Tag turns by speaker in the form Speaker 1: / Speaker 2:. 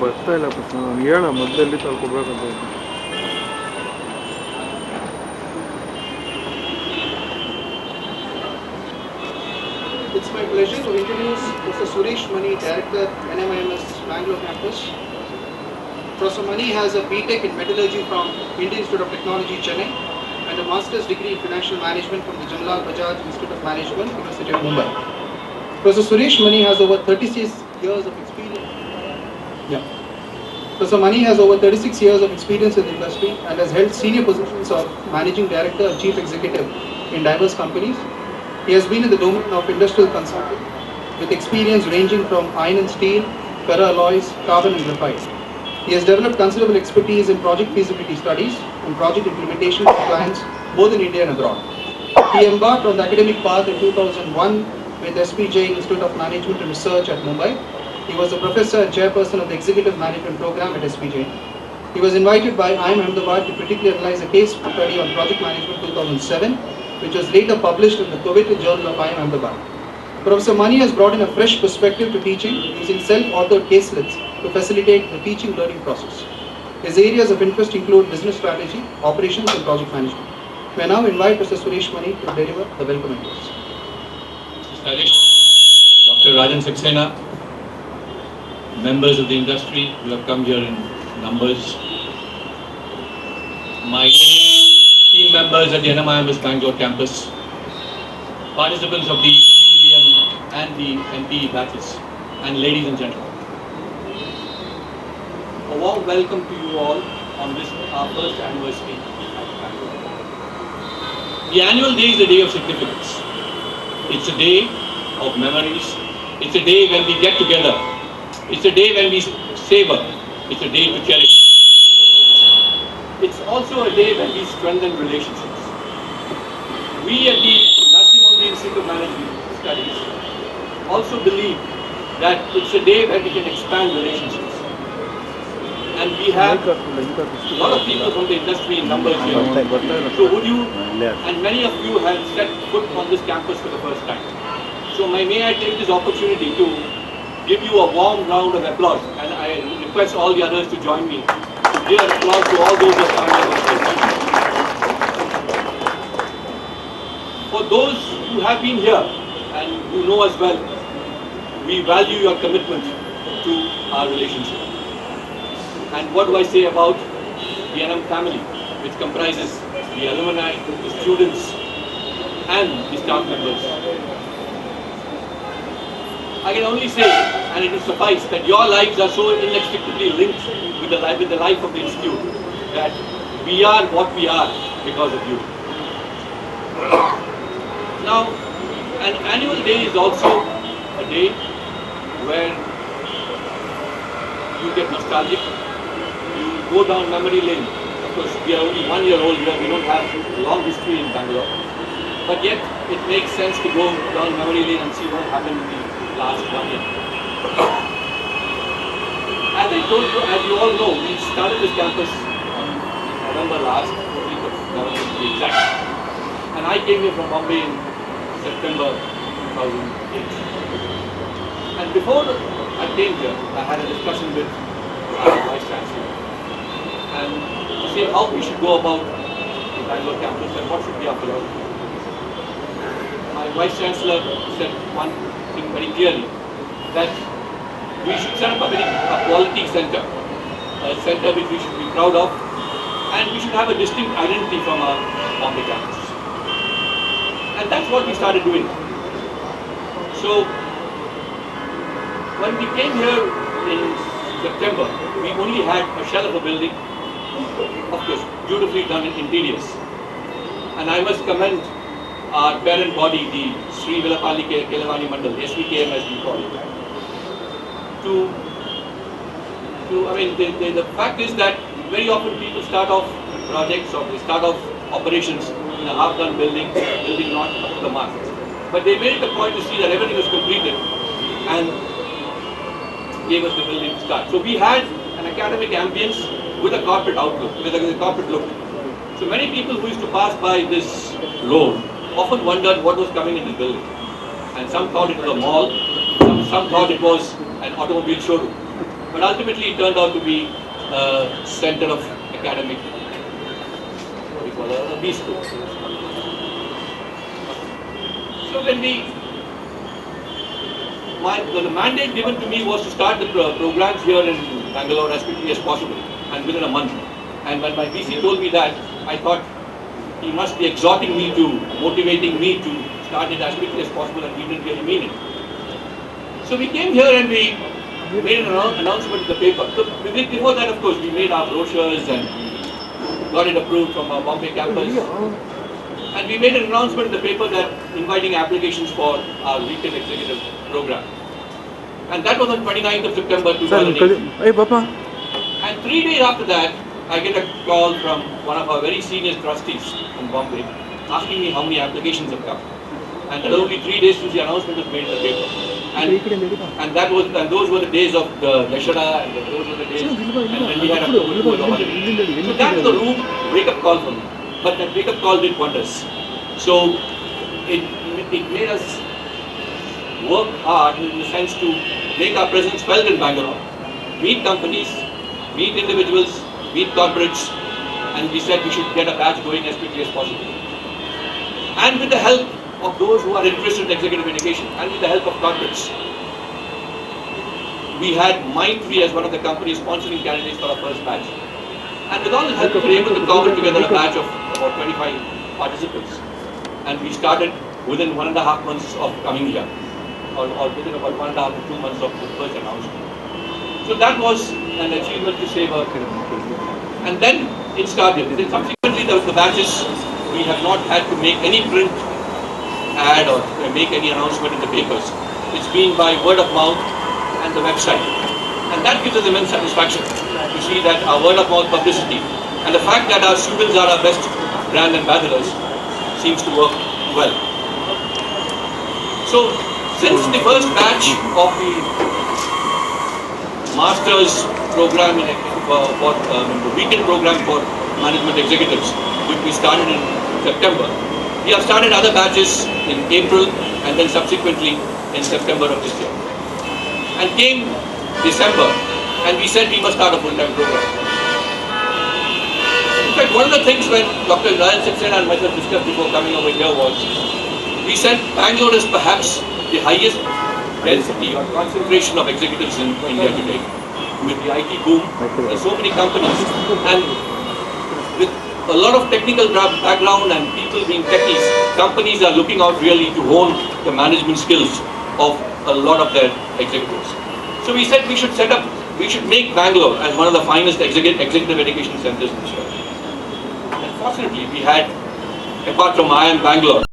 Speaker 1: ಬರ್ತಾ ಇಲ್ಲ ಪ್ರಶ್ನೆ ನಾನು ಹೇಳ ಮೊದಲಲ್ಲಿ ತಳ್ಕೊಬೇಕಂತ.
Speaker 2: It's my pleasure to introduce Professor Suresh Mani, Director, NMIMS Bangalore campus. Professor Mani has a BTech in Metallurgy from Indian Institute of Technology, Chennai, and a Master's degree in Financial Management from the Jamlal Bajaj Institute of Management, University of Mumbai. Professor Suresh Mani has over 36 years of experience. Professor Mani has over 36 years of experience in the industry and has held senior positions of Managing Director and Chief Executive in diverse companies. He has been in the domain of industrial consulting with experience ranging from iron and steel, ferroalloys, carbon and graphite. He has developed considerable expertise in project feasibility studies and project implementation for clients both in India and abroad. He embarked on the academic path in 2001 with SPJ Institute of Management and Research at Mumbai. He was a professor and chairperson of the Executive Management Program at SPJ. He was invited by NMIMS Ahmedabad to critically analyze a case study on project management 2007, which was later published in the coveted journal of NMIMS Ahmedabad. Professor Mani has brought in a fresh perspective to teaching using self-authored caselets to facilitate the teaching learning process. His areas of interest include business strategy, operations and project management. We now invite Professor Suresh Mani to deliver the welcome address.
Speaker 3: Dr. Rajan Saxena, members of the industry who have come here in numbers, my team members at the NMIMS Bangalore campus, participants of the PGDBM and the MPE batches, and ladies and gentlemen. A warm welcome to you all on this, our first anniversary at Bangalore. The annual day is a day of significance. It's a day of memories. It's a day when we get together. It's a day when we savor. It's a day to cherish. It's also a day when we strengthen relationships. We at the National Institute of Management Studies also believe that it's a day where we can expand relationships. And we have a lot of people from the industry in numbers here. So would you, and many of you have set foot on this campus for the first time. So may I take this opportunity to give you a warm round of applause, and I request all the others to join me. Give an applause to all those who have come here. For those who have been here and who know us well, we value your commitment to our relationship. And what do I say about the NM family, which comprises the alumni, the students, and the staff members? I can only say, and it will suffice, that your lives are so inextricably linked with the life of the Institute that we are what we are because of you. Now, an annual day is also a day where you get nostalgic, you go down memory lane. Of course, we are only 1 year old here, we don't have a long history in Bangalore. But yet, it makes sense to go down memory lane and see what happened in the last 1 year. As I told you, as you all know, we started this campus on November last, 14th of November to be exact. And I came here from Bombay in September 2008. And before I came here, I had a discussion with our Vice Chancellor and to say how we should go about the Bangalore campus and what should be our philosophy. My Vice Chancellor said one thing very clearly, that we should set up a quality center, a center which we should be proud of, and we should have a distinct identity from our Bombay campus. And that's what we started doing. So, when we came here in September, we only had a shell of a building, of course, beautifully done in interiors. And I must commend our parent body, the Sri Vilapalli Kelavani Mandal, SVKM as we call it. The fact is that very often people start off projects or they start off operations in a half-done building not up to the mark. But they made it a point to see that everything was completed and gave us the building to start. So we had an academic ambience with a corporate outlook, with a corporate look. So many people who used to pass by this road often wondered what was coming in this building. And some thought it was a mall, some thought it was an automobile showroom. but ultimately it turned out to be a center of academic, what we call a B school. So when the mandate given to me was to start the programs here in Bangalore as quickly as possible and within a month. And when my VC told me that, I thought he must be exhorting me to, motivating me to start it as quickly as possible, and he didn't really mean it. So we came here and we made an announcement in the paper. So before that, of course, we made our brochures and got it approved from our Bombay campus. And we made an announcement in the paper that inviting applications for our retail executive program. And that was on 29th of September 2008.
Speaker 1: Hey, Papa.
Speaker 3: And 3 days after that, I get a call from one of our very senior trustees from Bombay asking me how many applications have come. And there were only 3 days since the announcement was made in the paper. And those were the days of the Dashara, and those were the days, and when we had October 2 as a holiday. So that was a wake-up call for me. But that wake-up call did wonders. So it made us work hard in the sense to make our presence felt in Bangalore, meet companies, meet individuals, meet corporates, and we said we should get a batch going as quickly as possible. And with the help of those who are interested in executive education, and with the help of corporates, we had Mindtree as one of the companies sponsoring candidates for our first batch. And with all the help, we were able to cobble together a batch of about 25 participants. And we started within 1.5 months of coming here, or within about 1.5 to 2 months of the first announcement. So that was an achievement to say about it. And then it started. Then subsequently, the batches, we have not had to make any print ad or make any announcement in the papers. It's been by word of mouth and the website. And that gives us immense satisfaction to see that our word of mouth publicity and the fact that our students are our best brand ambassadors seems to work well. So, since the first batch of the master's program the weekend program for management executives, which we started in September, we have started other batches in April and then subsequently in September of this year. And came December, and we said we must start a full-time program. In fact, one of the things when Dr. Ryan Saxena and myself discussed before coming over here was, we said Bangalore is perhaps the highest density or concentration of executives in India today. With the IT boom, there are so many companies, and with a lot of technical background and people being techies, companies are looking out really to hone the management skills of a lot of their executives. So we said we should make Bangalore as one of the finest executive education centers in this country. And fortunately, we had, apart from IIM Bangalore,